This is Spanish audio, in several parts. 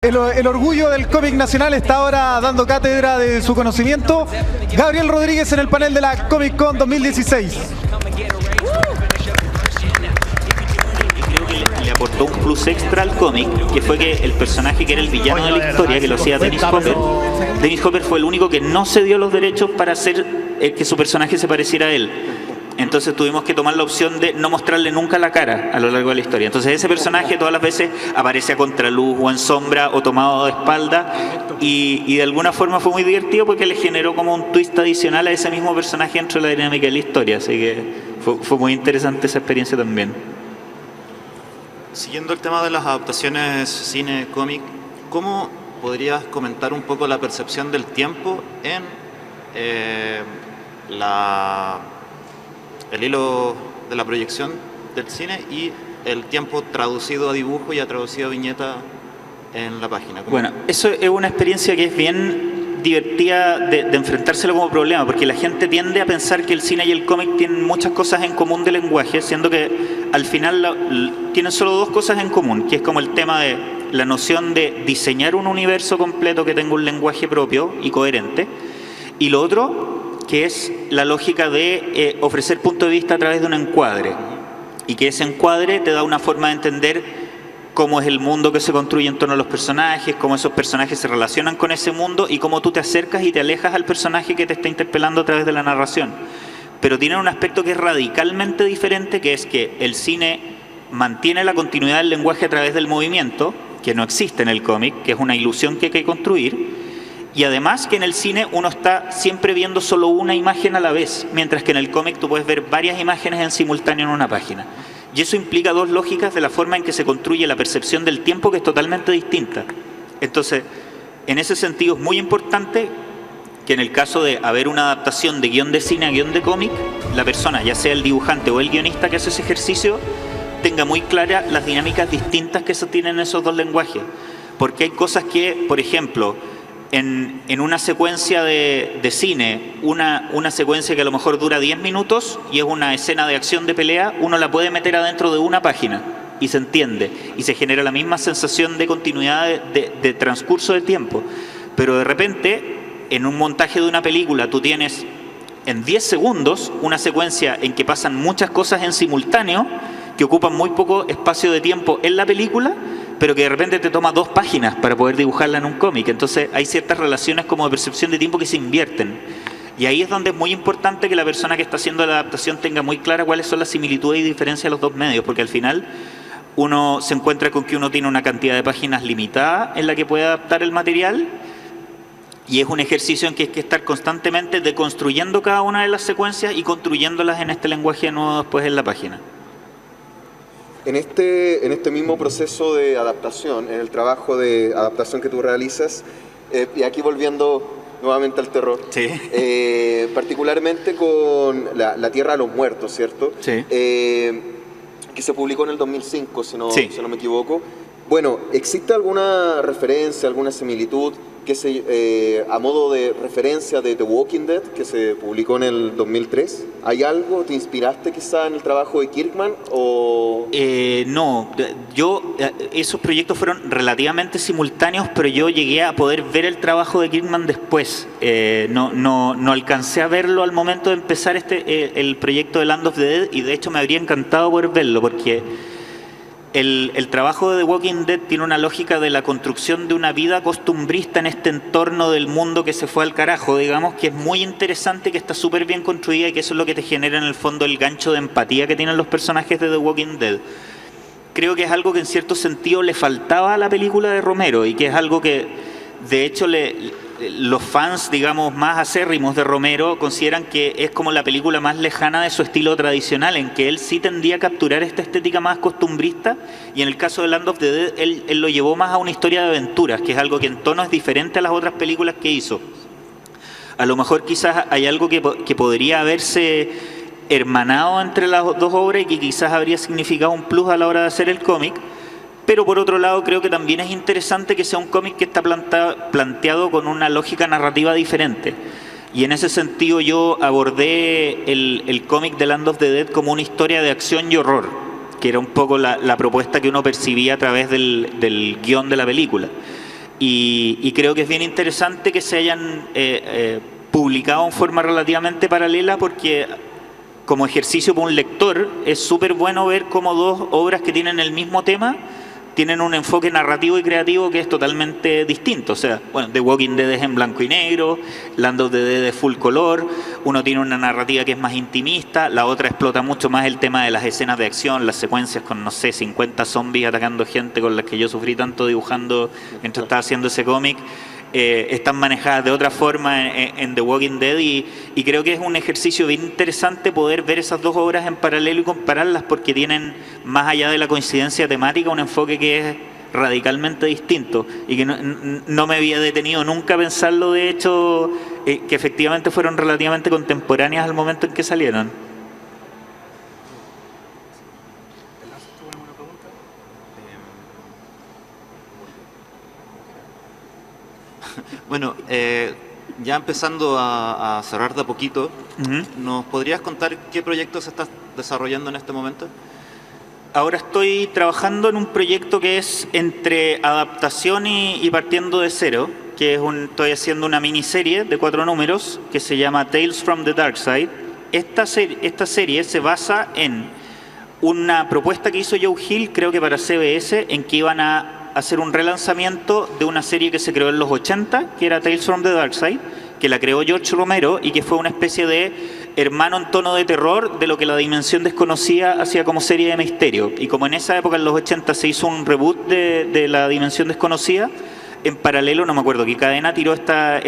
El orgullo del cómic nacional está ahora dando cátedra de su conocimiento. Gabriel Rodríguez en el panel de la Comic Con 2016. Creo que le aportó un plus extra al cómic, que fue que el personaje que era el villano de la historia, que lo hacía Dennis Hopper fue el único que no se dio los derechos para hacer que su personaje se pareciera a él. Entonces tuvimos que tomar la opción de no mostrarle nunca la cara a lo largo de la historia. Entonces ese personaje todas las veces aparece a contraluz o en sombra o tomado de espalda y de alguna forma fue muy divertido porque le generó como un twist adicional a ese mismo personaje dentro de la dinámica de la historia. Así que fue muy interesante esa experiencia también. Siguiendo el tema de las adaptaciones cine-cómic, ¿cómo podrías comentar un poco la percepción del tiempo en el hilo de la proyección del cine y el tiempo traducido a dibujo y a traducido a viñeta en la página? Bueno, eso es una experiencia que es bien divertida de enfrentárselo como problema, porque la gente tiende a pensar que el cine y el cómic tienen muchas cosas en común de lenguaje, siendo que al final tienen solo dos cosas en común, que es como el tema de la noción de diseñar un universo completo que tenga un lenguaje propio y coherente, y lo otro que es la lógica de ofrecer punto de vista a través de un encuadre, y que ese encuadre te da una forma de entender cómo es el mundo que se construye en torno a los personajes, cómo esos personajes se relacionan con ese mundo y cómo tú te acercas y te alejas al personaje que te está interpelando a través de la narración. Pero tiene un aspecto que es radicalmente diferente, que es que el cine mantiene la continuidad del lenguaje a través del movimiento, que no existe en el cómic, que es una ilusión que hay que construir. Y además que en el cine uno está siempre viendo solo una imagen a la vez, mientras que en el cómic tú puedes ver varias imágenes en simultáneo en una página. Y eso implica dos lógicas de la forma en que se construye la percepción del tiempo, que es totalmente distinta. Entonces, en ese sentido es muy importante que en el caso de haber una adaptación de guión de cine a guión de cómic, la persona, ya sea el dibujante o el guionista que hace ese ejercicio, tenga muy claras las dinámicas distintas que se tienen en esos dos lenguajes. Porque hay cosas que, por ejemplo, en una secuencia de cine, una secuencia que a lo mejor dura 10 minutos y es una escena de acción de pelea, uno la puede meter adentro de una página y se entiende y se genera la misma sensación de continuidad de transcurso de tiempo. Pero de repente, en un montaje de una película, tú tienes en 10 segundos una secuencia en que pasan muchas cosas en simultáneo que ocupan muy poco espacio de tiempo en la película, pero que de repente te toma 2 páginas para poder dibujarla en un cómic. Entonces hay ciertas relaciones como de percepción de tiempo que se invierten. Y ahí es donde es muy importante que la persona que está haciendo la adaptación tenga muy clara cuáles son las similitudes y diferencias de los dos medios, porque al final uno se encuentra con que uno tiene una cantidad de páginas limitada en la que puede adaptar el material, y es un ejercicio en que hay que estar constantemente deconstruyendo cada una de las secuencias y construyéndolas en este lenguaje nuevo después en la página. En este mismo proceso de adaptación, en el trabajo de adaptación que tú realizas, y aquí volviendo nuevamente al terror, Sí. Particularmente con la Tierra de los Muertos, ¿cierto? Sí. Que se publicó en el 2005, si no me equivoco. Bueno, ¿existe alguna referencia, alguna similitud a modo de referencia de The Walking Dead, que se publicó en el 2003? ¿Hay algo? ¿Te inspiraste quizá en el trabajo de Kirkman? No, esos proyectos fueron relativamente simultáneos, pero yo llegué a poder ver el trabajo de Kirkman después. No alcancé a verlo al momento de empezar el proyecto de Land of the Dead, y de hecho me habría encantado poder verlo, porque el trabajo de The Walking Dead tiene una lógica de la construcción de una vida costumbrista en este entorno del mundo que se fue al carajo, digamos, que es muy interesante, que está súper bien construida, y que eso es lo que te genera en el fondo el gancho de empatía que tienen los personajes de The Walking Dead. Creo que es algo que en cierto sentido le faltaba a la película de Romero, y que es algo que de hecho los fans, digamos, más acérrimos de Romero consideran que es como la película más lejana de su estilo tradicional, en que él sí tendía a capturar esta estética más costumbrista, y en el caso de Land of the Dead él lo llevó más a una historia de aventuras, que es algo que en tono es diferente a las otras películas que hizo. A lo mejor quizás hay algo que podría haberse hermanado entre las dos obras y que quizás habría significado un plus a la hora de hacer el cómic. Pero por otro lado creo que también es interesante que sea un cómic que está planteado con una lógica narrativa diferente. Y en ese sentido yo abordé el cómic de Land of the Dead como una historia de acción y horror, que era un poco la propuesta que uno percibía a través del guión de la película. y creo que es bien interesante que se hayan publicado en forma relativamente paralela, porque como ejercicio para un lector es súper bueno ver cómo dos obras que tienen el mismo tema tienen un enfoque narrativo y creativo que es totalmente distinto. O sea, bueno, The Walking Dead es en blanco y negro, Land of the Dead es full color, uno tiene una narrativa que es más intimista, la otra explota mucho más el tema de las escenas de acción, las secuencias con, no sé, 50 zombies atacando gente con las que yo sufrí tanto dibujando mientras estaba haciendo ese cómic. Están manejadas de otra forma en The Walking Dead y creo que es un ejercicio bien interesante poder ver esas dos obras en paralelo y compararlas, porque tienen, más allá de la coincidencia temática, un enfoque que es radicalmente distinto y que no me había detenido nunca a pensarlo, de hecho, que efectivamente fueron relativamente contemporáneas al momento en que salieron. Bueno, ya empezando a cerrar de a poquito, ¿nos podrías contar qué proyectos estás desarrollando en este momento? Ahora estoy trabajando en un proyecto que es entre adaptación y partiendo de cero, que es estoy haciendo una miniserie de 4 números que se llama Tales from the Dark Side. Esta serie se basa en una propuesta que hizo Joe Hill, creo que para CBS, en que iban a hacer un relanzamiento de una serie que se creó en los 80, que era Tales from the Dark Side, que la creó George Romero y que fue una especie de hermano en tono de terror de lo que La Dimensión Desconocida hacía como serie de misterio. Y como en esa época, en los 80, se hizo un reboot de La Dimensión Desconocida, en paralelo, no me acuerdo qué cadena tiró esta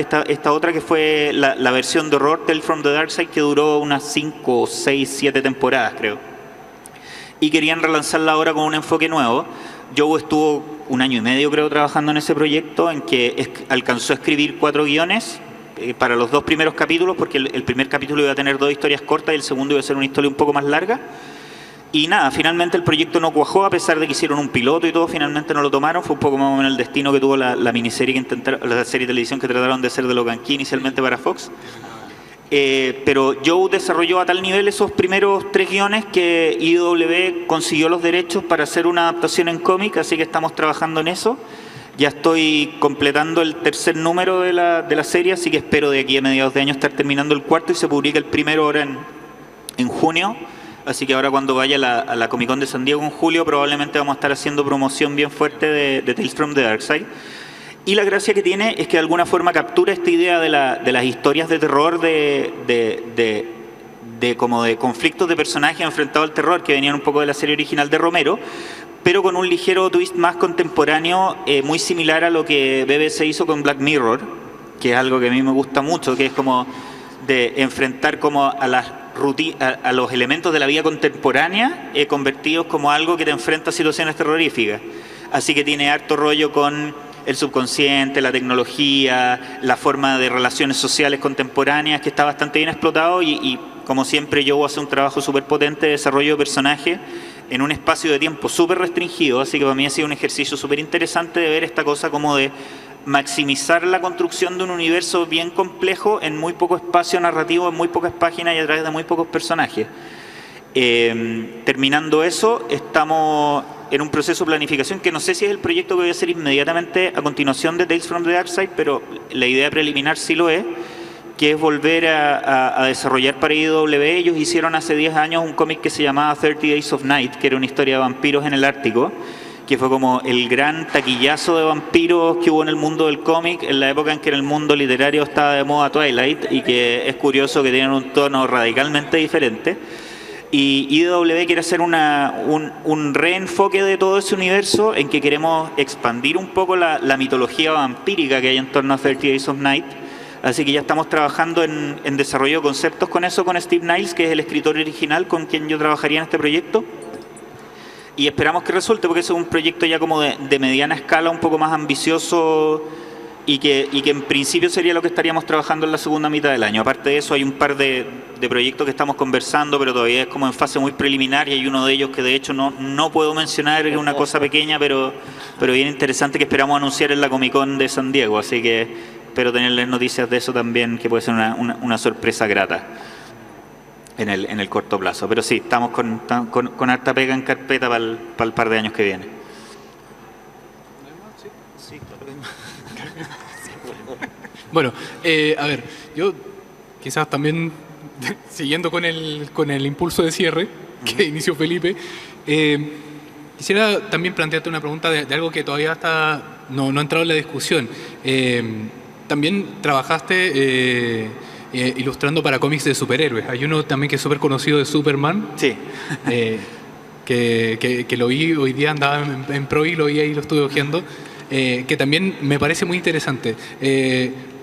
otra, que fue la versión de horror Tales from the Dark Side, que duró unas 5, 6, 7 temporadas, creo. Y querían relanzarla ahora con un enfoque nuevo. Joe estuvo 1 año y medio, creo, trabajando en ese proyecto, en que alcanzó a escribir 4 guiones para los 2 primeros capítulos, porque el primer capítulo iba a tener 2 historias cortas y el segundo iba a ser una historia un poco más larga. Y nada, finalmente el proyecto no cuajó, a pesar de que hicieron un piloto y todo, finalmente no lo tomaron. Fue un poco más o menos el destino que tuvo la miniserie que intentaron, la serie de televisión que trataron de hacer de Logan Key inicialmente para Fox. Pero Joe desarrolló a tal nivel esos primeros 3 guiones que IDW consiguió los derechos para hacer una adaptación en cómic, así que estamos trabajando en eso. Ya estoy completando el 3er número de la serie, así que espero de aquí a mediados de año estar terminando el 4º y se publica el primero ahora en junio. Así que ahora cuando vaya a la Comic Con de San Diego en julio, probablemente vamos a estar haciendo promoción bien fuerte de Tales from the Dark Side. Y la gracia que tiene es que de alguna forma captura esta idea de las historias de terror, como de conflictos de personajes enfrentados al terror, que venían un poco de la serie original de Romero, pero con un ligero twist más contemporáneo, muy similar a lo que BBC hizo con Black Mirror, que es algo que a mí me gusta mucho, que es como de enfrentar como a los elementos de la vida contemporánea convertidos como algo que te enfrenta a situaciones terroríficas. Así que tiene harto rollo con el subconsciente, la tecnología, la forma de relaciones sociales contemporáneas, que está bastante bien explotado y como siempre yo hace un trabajo súper potente de desarrollo de personajes en un espacio de tiempo súper restringido, así que para mí ha sido un ejercicio súper interesante de ver esta cosa como de maximizar la construcción de un universo bien complejo en muy poco espacio narrativo, en muy pocas páginas y a través de muy pocos personajes. Terminando eso, estamos en un proceso de planificación que no sé si es el proyecto que voy a hacer inmediatamente a continuación de Tales from the Dark Side, pero la idea preliminar sí lo es, que es volver a desarrollar para IDW. Ellos hicieron hace 10 años un cómic que se llamaba 30 Days of Night, que era una historia de vampiros en el Ártico, que fue como el gran taquillazo de vampiros que hubo en el mundo del cómic en la época en que en el mundo literario estaba de moda Twilight, y que es curioso que tienen un tono radicalmente diferente. Y IDW quiere hacer un reenfoque de todo ese universo, en que queremos expandir un poco la mitología vampírica que hay en torno a 30 Days of Night. Así que ya estamos trabajando en desarrollo de conceptos con eso, con Steve Niles, que es el escritor original con quien yo trabajaría en este proyecto. Y esperamos que resulte, porque es un proyecto ya como de mediana escala, un poco más ambicioso, y que en principio sería lo que estaríamos trabajando en la segunda mitad del año. Aparte de eso, hay un par de proyectos que estamos conversando, pero todavía es como en fase muy preliminar, y hay uno de ellos que de hecho no puedo mencionar, es una cosa pequeña, pero bien interesante, que esperamos anunciar en la Comic Con de San Diego, así que espero tenerles noticias de eso también, que puede ser una sorpresa grata en el corto plazo. Pero sí, estamos con harta pega en carpeta para el par de años que viene. Sí, claro que Bueno, a ver, yo quizás también, siguiendo con el impulso de cierre que inició Felipe, quisiera también plantearte una pregunta de algo que todavía no ha entrado en la discusión. También trabajaste ilustrando para cómics de superhéroes. Hay uno también que es súper conocido, de Superman. Sí. Que lo vi hoy día, andaba en Pro y lo vi ahí, lo estuve hojeando, que también me parece muy interesante.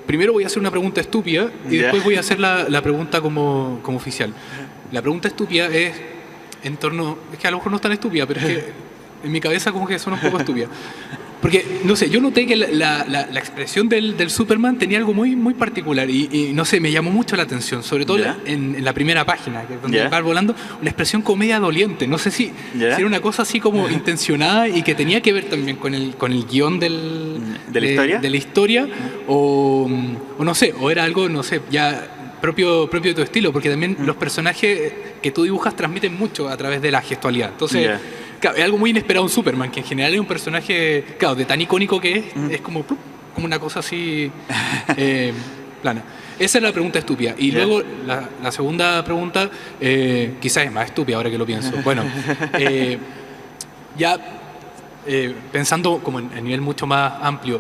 Primero voy a hacer una pregunta estúpida y después voy a hacer la pregunta como oficial. La pregunta estúpida es en torno... Es que a lo mejor no es tan estúpida, pero es que en mi cabeza como que suena un poco estúpida. Porque, no sé, yo noté que la expresión del Superman tenía algo muy, muy particular y no sé, me llamó mucho la atención, sobre todo en la primera página, que es donde va volando, una expresión como media doliente. No sé si era una cosa así como intencionada y que tenía que ver también con el guión ¿De la historia o no sé, o era algo, no sé, ya propio de tu estilo, porque también los personajes que tú dibujas transmiten mucho a través de la gestualidad. Entonces... Claro, es algo muy inesperado en Superman, que en general es un personaje, claro, de tan icónico que es como una cosa así plana. Esa es la pregunta estúpida. Y luego la segunda pregunta, quizás es más estúpida ahora que lo pienso. Bueno, pensando como a nivel mucho más amplio,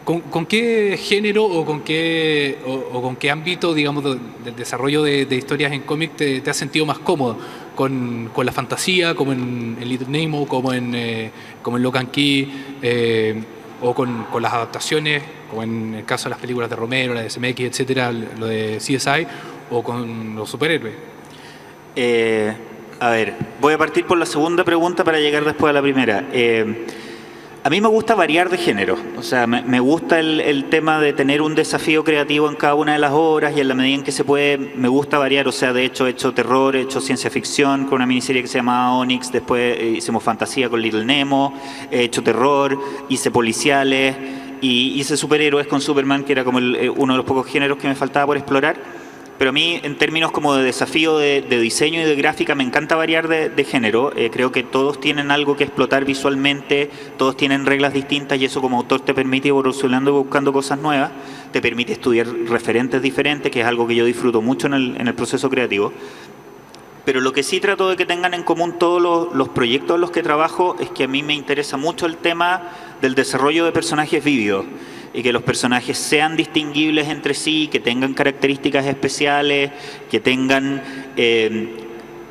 ¿con qué género o con qué ámbito, digamos, del desarrollo de historias en cómic te has sentido más cómodo? ¿Con la fantasía, como en Little Nemo, como en Lock and Key, o con las adaptaciones, como en el caso de las películas de Romero, la de SMX, etcétera, lo de CSI, o con los superhéroes? A ver, voy a partir por la segunda pregunta para llegar después a la primera. A mí me gusta variar de género, o sea, me gusta el tema de tener un desafío creativo en cada una de las obras y en la medida en que se puede, me gusta variar, o sea, de hecho he hecho terror, he hecho ciencia ficción con una miniserie que se llama Onyx, después hicimos fantasía con Little Nemo, he hecho terror, hice policiales y hice superhéroes con Superman, que era como uno de los pocos géneros que me faltaba por explorar. Pero a mí, en términos como de desafío de diseño y de gráfica, me encanta variar de género. Creo que todos tienen algo que explotar visualmente, todos tienen reglas distintas y eso como autor te permite ir evolucionando y buscando cosas nuevas, te permite estudiar referentes diferentes, que es algo que yo disfruto mucho en el proceso creativo. Pero lo que sí trato de que tengan en común todos los proyectos en los que trabajo es que a mí me interesa mucho el tema del desarrollo de personajes vívidos y que los personajes sean distinguibles entre sí, que tengan características especiales, que tengan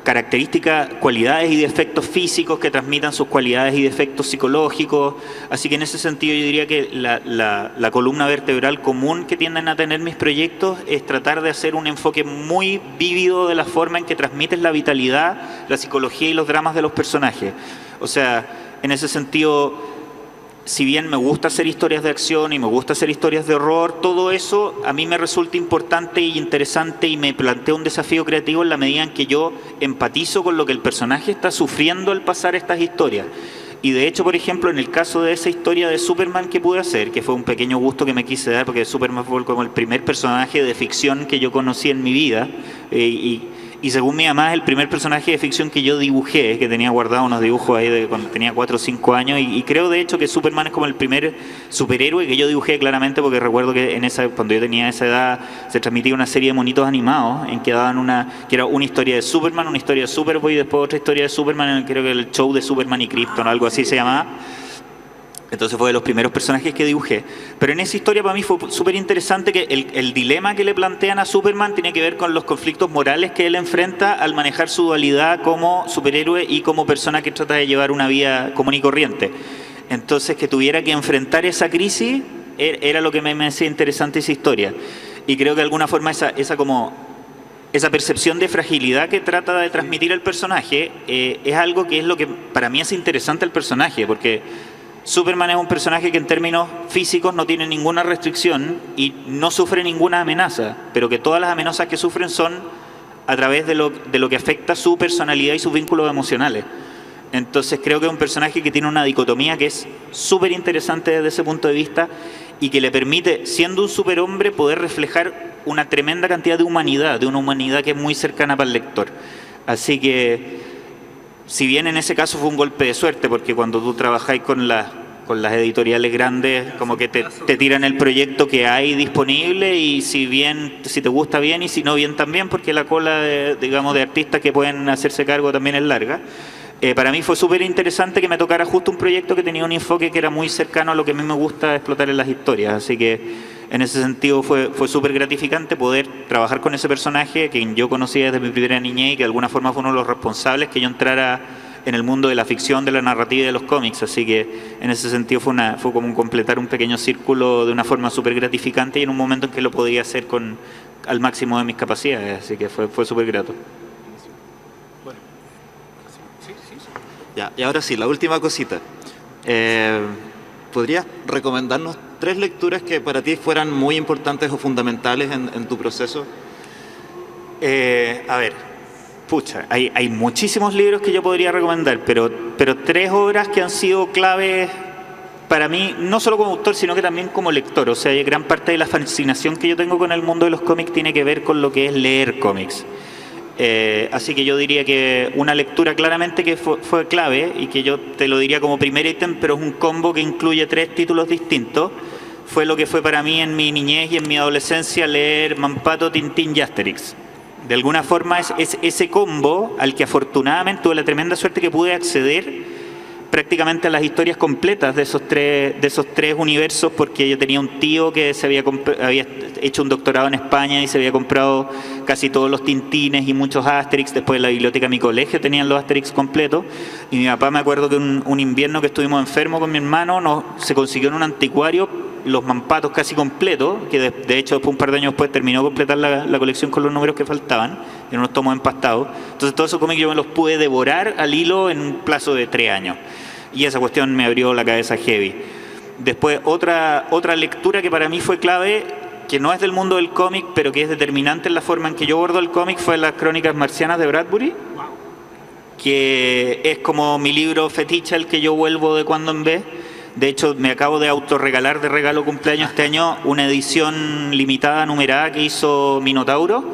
características, cualidades y defectos físicos que transmitan sus cualidades y defectos psicológicos. Así que en ese sentido yo diría que la columna vertebral común que tienden a tener mis proyectos es tratar de hacer un enfoque muy vívido de la forma en que transmiten la vitalidad, la psicología y los dramas de los personajes. O sea, en ese sentido, si bien me gusta hacer historias de acción y me gusta hacer historias de horror, todo eso a mí me resulta importante y interesante y me plantea un desafío creativo en la medida en que yo empatizo con lo que el personaje está sufriendo al pasar estas historias. Y de hecho, por ejemplo, en el caso de esa historia de Superman que pude hacer, que fue un pequeño gusto que me quise dar, porque Superman fue como el primer personaje de ficción que yo conocí en mi vida, y según mi mamá es el primer personaje de ficción que yo dibujé, que tenía guardado unos dibujos ahí de cuando tenía 4 o 5 años, y creo de hecho que Superman es como el primer superhéroe que yo dibujé claramente, porque recuerdo que cuando yo tenía esa edad se transmitía una serie de monitos animados en que daban que era una historia de Superman, una historia de Superboy y después otra historia de Superman, creo que el show de Superman y Krypton, algo así se llamaba. Entonces fue de los primeros personajes que dibujé. Pero en esa historia para mí fue súper interesante que el dilema que le plantean a Superman tiene que ver con los conflictos morales que él enfrenta al manejar su dualidad como superhéroe y como persona que trata de llevar una vida común y corriente. Entonces que tuviera que enfrentar esa crisis era lo que me hacía interesante esa historia. Y creo que de alguna forma esa percepción de fragilidad que trata de transmitir el personaje es algo que es lo que para mí hace interesante al personaje, porque Superman es un personaje que en términos físicos no tiene ninguna restricción y no sufre ninguna amenaza, pero que todas las amenazas que sufren son a través de lo que afecta su personalidad y sus vínculos emocionales. Entonces creo que es un personaje que tiene una dicotomía que es súper interesante desde ese punto de vista y que le permite, siendo un superhombre, poder reflejar una tremenda cantidad de humanidad, de una humanidad que es muy cercana para el lector. Así que, si bien en ese caso fue un golpe de suerte, porque cuando tú trabajáis con las con las editoriales grandes, como que te tiran el proyecto que hay disponible y si te gusta bien y si no bien también, porque la cola de artistas que pueden hacerse cargo también es larga. Para mí fue súper interesante que me tocara justo un proyecto que tenía un enfoque que era muy cercano a lo que a mí me gusta explotar en las historias, así que en ese sentido fue súper gratificante poder trabajar con ese personaje que yo conocía desde mi primera niñez y que de alguna forma fue uno de los responsables que yo entrara en el mundo de la ficción, de la narrativa y de los cómics, así que en ese sentido fue como completar un pequeño círculo de una forma súper gratificante y en un momento en que lo podía hacer al máximo de mis capacidades, así que fue súper grato. Ya, y ahora sí, la última cosita. ¿Podrías recomendarnos 3 lecturas que para ti fueran muy importantes o fundamentales en tu proceso? A ver, hay muchísimos libros que yo podría recomendar, pero 3 obras que han sido claves para mí, no solo como autor, sino que también como lector. O sea, gran parte de la fascinación que yo tengo con el mundo de los cómics tiene que ver con lo que es leer cómics. Así que yo diría que una lectura claramente que fue clave y que yo te lo diría como primer ítem, pero es un combo que incluye 3 títulos distintos, fue lo que fue para mí en mi niñez y en mi adolescencia leer Mampato, Tintín y Asterix. De alguna forma es ese combo al que afortunadamente tuve la tremenda suerte que pude acceder prácticamente a las historias completas de esos tres universos, porque yo tenía un tío que había hecho un doctorado en España y se había comprado casi todos los Tintines y muchos Asterix. Después en la biblioteca de mi colegio tenían los Asterix completos y mi papá, me acuerdo que un invierno que estuvimos enfermos con mi hermano, se consiguió en un anticuario los Mampatos casi completos, que de hecho después, un par de años después, terminó de completar la colección con los números que faltaban, en unos tomos empastados. Entonces todos esos cómics yo me los pude devorar al hilo en un plazo de 3 años. Y esa cuestión me abrió la cabeza heavy. Después otra lectura que para mí fue clave, que no es del mundo del cómic, pero que es determinante en la forma en que yo abordo el cómic, fue Las Crónicas Marcianas de Bradbury, que es como mi libro fetiche al que yo vuelvo de cuando en vez. De hecho, me acabo de autorregalar de regalo cumpleaños este año una edición limitada, numerada, que hizo Minotauro,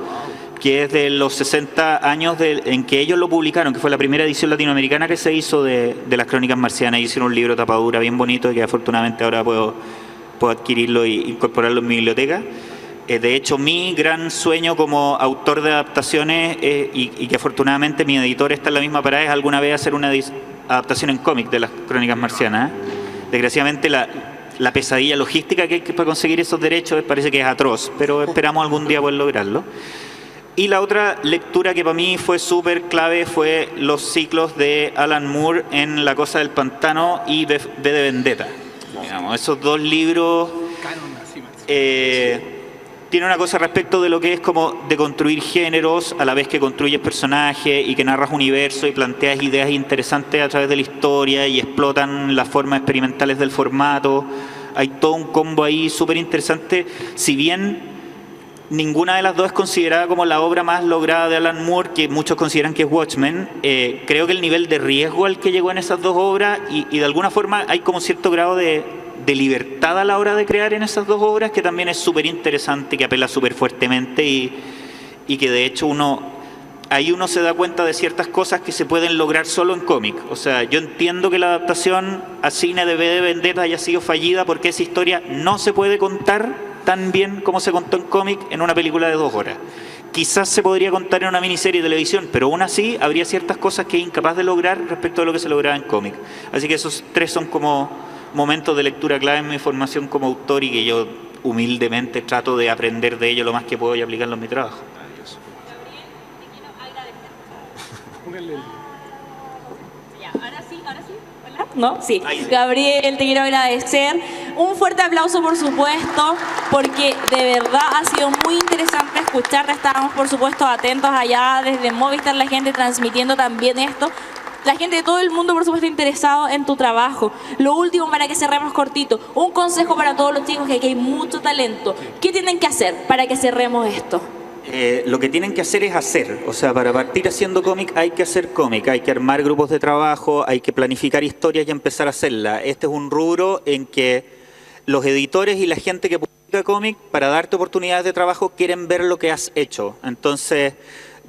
que es de los 60 años en que ellos lo publicaron, que fue la primera edición latinoamericana que se hizo de Las Crónicas Marcianas. Hicieron un libro tapadura bien bonito y que afortunadamente ahora puedo adquirirlo e incorporarlo en mi biblioteca. De hecho, mi gran sueño como autor de adaptaciones, y que afortunadamente mi editor está en la misma parada, es alguna vez hacer una adaptación en cómic de Las Crónicas Marcianas. Desgraciadamente la pesadilla logística que hay para conseguir esos derechos parece que es atroz, pero esperamos algún día poder lograrlo. Y la otra lectura que para mí fue súper clave fue los ciclos de Alan Moore en La Cosa del Pantano y V de Vendetta. Digamos, esos 2 libros tienen una cosa respecto de lo que es como de construir géneros a la vez que construyes personajes y que narras universo y planteas ideas interesantes a través de la historia y explotan las formas experimentales del formato. Hay todo un combo ahí súper interesante. Si bien ninguna de las 2 es considerada como la obra más lograda de Alan Moore, que muchos consideran que es Watchmen, creo que el nivel de riesgo al que llegó en esas 2 obras y de alguna forma hay como cierto grado de libertad a la hora de crear en esas 2 obras que también es súper interesante, que apela súper fuertemente y que de hecho ahí uno se da cuenta de ciertas cosas que se pueden lograr solo en cómic. O sea, yo entiendo que la adaptación a cine de V de Vendetta haya sido fallida porque esa historia no se puede contar tan bien como se contó en cómic en una película de 2 horas. Quizás se podría contar en una miniserie de televisión, pero aún así habría ciertas cosas que es incapaz de lograr respecto a lo que se lograba en cómic. Así que esos 3 son como momentos de lectura clave en mi formación como autor y que yo humildemente trato de aprender de ello lo más que puedo y aplicarlo en mi trabajo. Ahora sí. ¿Hola? ¿No? Sí. Gabriel, te quiero agradecer. Un fuerte aplauso, por supuesto, porque de verdad ha sido muy interesante escucharte. Estábamos, por supuesto, atentos allá desde Movistar, la gente transmitiendo también esto. La gente de todo el mundo, por supuesto, interesado en tu trabajo. Lo último, para que cerremos cortito, un consejo para todos los chicos, que aquí hay mucho talento. ¿Qué tienen que hacer para que cerremos esto? Lo que tienen que hacer es hacer. O sea, para partir haciendo cómic hay que hacer cómic, hay que armar grupos de trabajo, hay que planificar historias y empezar a hacerlas. Este es un rubro en que los editores y la gente que publica cómic, para darte oportunidades de trabajo, quieren ver lo que has hecho. Entonces,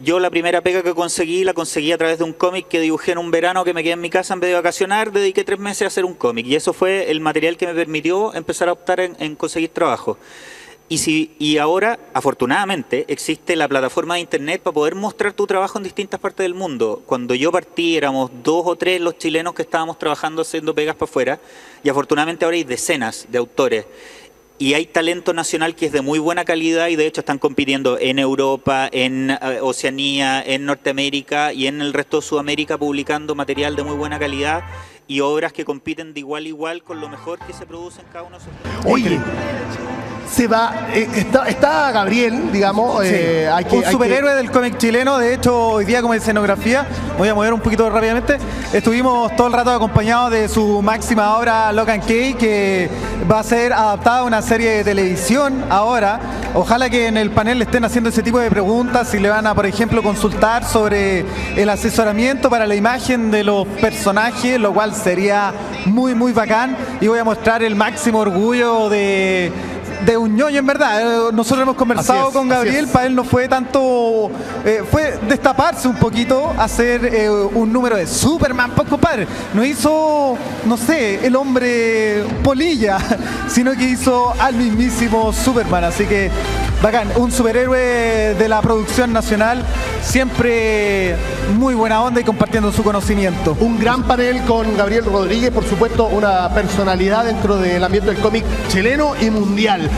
Yo la primera pega que conseguí, la conseguí a través de un cómic que dibujé en un verano que me quedé en mi casa en vez de vacacionar, dediqué 3 meses a hacer un cómic y eso fue el material que me permitió empezar a optar en conseguir trabajo. Y ahora, afortunadamente, existe la plataforma de internet para poder mostrar tu trabajo en distintas partes del mundo. Cuando yo partí éramos 2 o 3 los chilenos que estábamos trabajando haciendo pegas para afuera y afortunadamente ahora hay decenas de autores. Y hay talento nacional que es de muy buena calidad y de hecho están compitiendo en Europa, en Oceanía, en Norteamérica y en el resto de Sudamérica publicando material de muy buena calidad y obras que compiten de igual a igual con lo mejor que se produce en cada uno de esos. Oye, se va, está Gabriel, digamos, Sí. Un superhéroe del cómic chileno. De hecho, hoy día como escenografía, voy a mover un poquito rápidamente, estuvimos todo el rato acompañados de su máxima obra Locan Key, que va a ser adaptada a una serie de televisión ahora. Ojalá que en el panel le estén haciendo ese tipo de preguntas, si le van a, por ejemplo, consultar sobre el asesoramiento para la imagen de los personajes, lo cual sería muy, muy bacán. Y voy a mostrar el máximo orgullo de un ñoño, en verdad. Nosotros hemos conversado con Gabriel, para él no fue tanto, fue destaparse un poquito, hacer un número de Superman, pues compadre, no hizo, no sé, el hombre polilla, sino que hizo al mismísimo Superman, así que bacán, un superhéroe de la producción nacional, siempre muy buena onda y compartiendo su conocimiento. Un gran panel con Gabriel Rodríguez, por supuesto, una personalidad dentro del ambiente del cómic chileno y mundial.